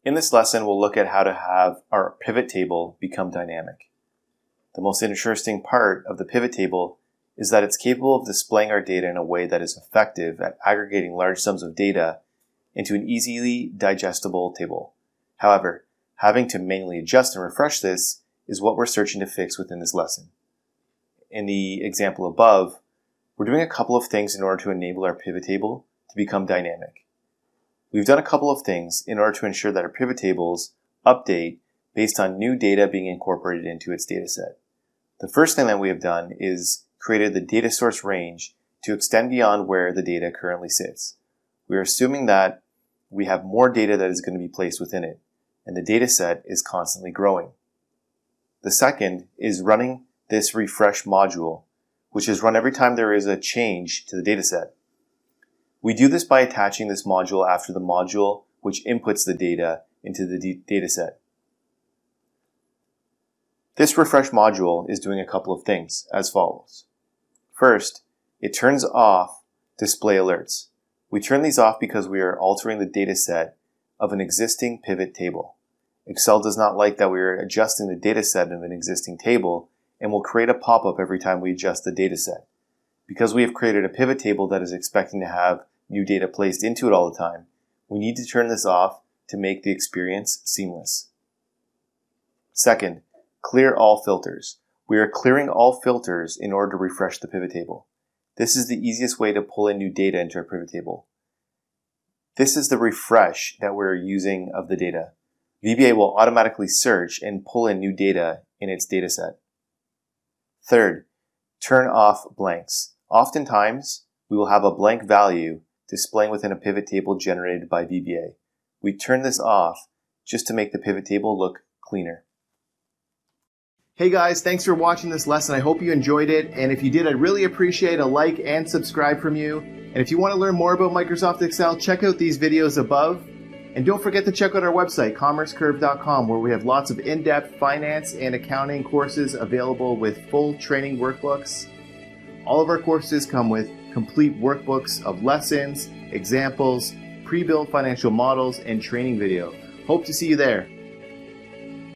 In this lesson, we'll look at how to have our pivot table become dynamic. The most interesting part of the pivot table is that it's capable of displaying our data in a way that is effective at aggregating large sums of data into an easily digestible table. However, having to manually adjust and refresh this is what we're searching to fix within this lesson. In the example above, we're doing a couple of things in order to enable our pivot table to become dynamic. We've done a couple of things in order to ensure that our pivot tables update based on new data being incorporated into its dataset. The first thing that we have done is created the data source range to extend beyond where the data currently sits. We are assuming that we have more data that is going to be placed within it, and the data set is constantly growing. The second is running this refresh module, which is run every time there is a change to the data set. We do this by attaching this module after the module which inputs the data into the data set. This refresh module is doing a couple of things as follows. First, it turns off display alerts. We turn these off because we are altering the data set of an existing pivot table. Excel does not like that we are adjusting the data set of an existing table and will create a pop-up every time we adjust the data set. Because we have created a pivot table that is expecting to have new data placed into it all the time, we need to turn this off to make the experience seamless. Second, clear all filters. We are clearing all filters in order to refresh the pivot table. This is the easiest way to pull in new data into our pivot table. This is the refresh that we're using of the data. VBA will automatically search and pull in new data in its dataset. Third, turn off blanks. Oftentimes, we will have a blank value displaying within a pivot table generated by VBA. We turn this off just to make the pivot table look cleaner. Hey guys, thanks for watching this lesson. I hope you enjoyed it. And if you did, I'd really appreciate a like and subscribe from you. And if you want to learn more about Microsoft Excel, check out these videos above. And don't forget to check out our website, commercecurve.com, where we have lots of in-depth finance and accounting courses available with full training workbooks. All of our courses come with complete workbooks of lessons, examples, pre-built financial models, and training video. Hope to see you there.